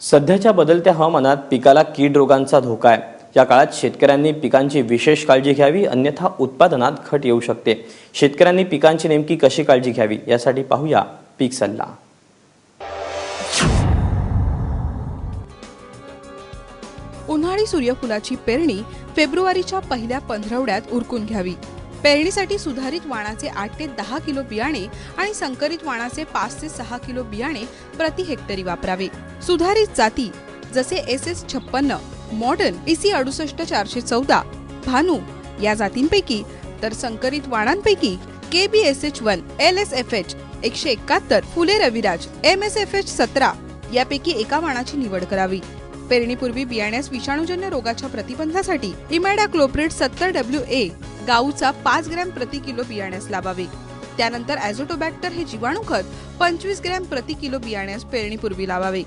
सध्याच्या बदलत्या हवामानात पिकाला कीड रोगांचा धोका आहे। या काळात शेतकऱ्यांनी पिकांची विशेष काळजी घ्यावी, अन्यथा उत्पादनात घट येऊ शकते। शेतकऱ्यांनी पिकांची नेमकी कशी काळजी घ्यावी यासाठी पाहूया पीक सल्ला। उन्हाळी सूर्यफुलाची पेरणी फेब्रुवारीच्या पहिल्या पंधरवड्यात उरकून घ्यावी। पेरणीसाठी सुधारित वाणाचे 8 ते 10 किलो बियाणे आणि संकरित वाणाचे 5 ते 6 किलो बियाणे प्रति हेक्टरी वापरावे। सुधारित जाती जसे SS56, मॉडर्न EC 68414, भानू या जातींपैकी तर संकरित वाणांपैकी KBSH1, LSFH 171, फुले रविराज MSFH 17 यापैकी एका वाणाची निवड करावी। पेरणीपूर्वी बियाण्यास विषाणूजन्य रोगाच्या प्रतिबंधासाठी इमॅडाक्लोप्रिड 70WA गाऊचा 5 ग्रॅम प्रति किलो बियाण्यास लावावे। त्यानंतर ॲझोटोबॅक्टर हे जीवाणू खत 25 ग्रॅम प्रति किलो बियाण्यास पेरणीपूर्वी लावावे।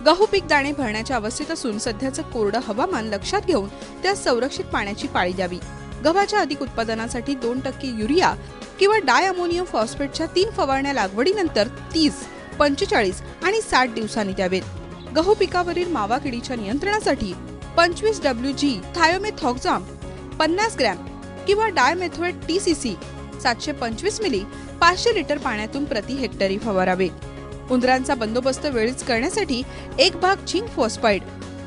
गहू पीक दाणे भरण्याच्या अवस्थेत असून सध्याचं कोरडं हवामान लक्षात घेऊन त्यास संरक्षित पाण्याची पाळी द्यावी। गव्हाच्या अधिक उत्पादनासाठी 2% युरिया किंवा डाय अमोनियम फॉस्फेटच्या 3 फवारण्या लागवडीनंतर 30, 45 आणि 60 दिवसांनी द्यावेत। गहू पिकावरील मावा किडीच्या नियंत्रणासाठी 25WG थायोमेथॉक्झाम 50 ग्रॅम किंवा डायमेथोएट TCC 725 मिली 500 लिटर पाण्यातून प्रति हेक्टरी फवारावे। उंदरांचा बंदोबस्त वेळीच करण्यासाठी 1 भाग झिंक फॉस्फाईड,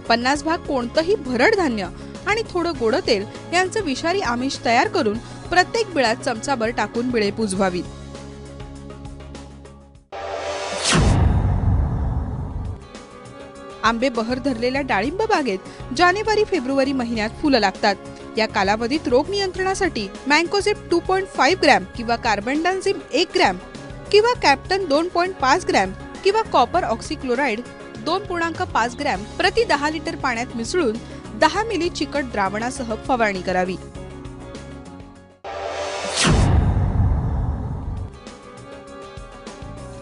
50 भाग कोणतंही भरड धान्य आणि थोडं गोड तेल यांचं विषारी आमिष तयार करून प्रत्येक बिळात चमचाभर टाकून बिळे पुजवावीत। आंबे बहर धरलेल्या डाळिंब बागेत जानेवारी-फेब्रुवारी महिन्यात फुलं लागतात। या कालावधीत रोग नियंत्रणासाठी मँकोझेब 2.5 ग्रॅम किंवा कार्बेंडाझिम 1 ग्रॅम किंवा कॅप्टन 2.5 ग्रॅम किंवा कॉपर ऑक्सीक्लोराइड 2.5 ग्रॅम प्रति 10 लिटर पाण्यात मिसळून 10 मिली चिकट द्रावणासह फवारणी करावी।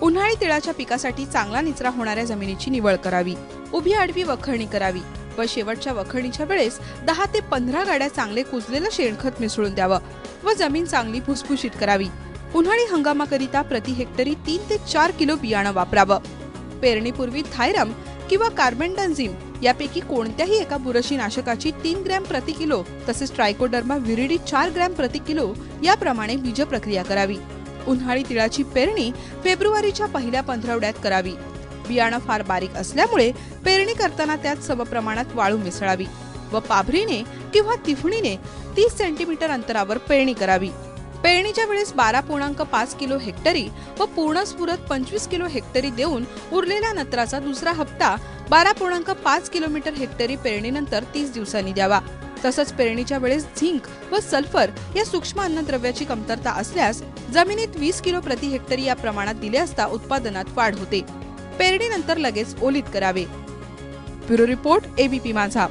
उन्हाळी तिळाच्या पिकासाठी चांगला निचरा होणाऱ्या जमिनीची निवड करावी। उभी आडवी वखरणी करावी व शेवटच्या वखरणीच्या वेळेस 10 ते 15 गाड्या चांगले कुजलेलं शेणखत मिसळून द्यावं व जमीन चांगली भुसभुशीत करावी। उन्हाळी हंगामाकरिता प्रति हेक्टरी 3 ते 4 किलो बियाणं वापरावं। पेरणीपूर्वी थायरम किंवा कार्बेंडाझिम यापैकी कोणत्याही एका बुरशीनाशकाची 3 ग्रॅम प्रति किलो तसेच ट्रायकोडर्मा विरिडी 4 ग्रॅम प्रति किलो याप्रमाणे बीज प्रक्रिया करावी। उन्हाळी तिळाची पेरणी फेब्रुवारीच्या पहिल्या पंधरवड्यात करावी। बियाणं फार बारीक असल्यामुळे पेरणी करताना त्यात समप्रमाणात वाळू मिसळावी व पाभरीने किंवा तिफणीने 30 सेंटीमीटर अंतरावर पेरणी करावी। पेरणीच्या वेळेस 12.5 किलो हेक्टरी व पूर्ण स्फुरत 25 किलो हेक्टरी देऊन उरलेल्या नत्राचा दुसरा हप्ता 12.5 किलोमीटर हेक्टरी पेरणीनंतर 30 दिवसांनी द्यावा। तसंच पेरणीच्या वेळेस झिंक व सल्फर या सूक्ष्म अन्नद्रव्याची कमतरता असल्यास जमिनीत 20 किलो प्रति हेक्टरी या प्रमाणात दिले असता उत्पादनात वाढ होते। पेरणीनंतर लगेच ओलीत करावे। ब्युरो रिपोर्ट ABP माझा।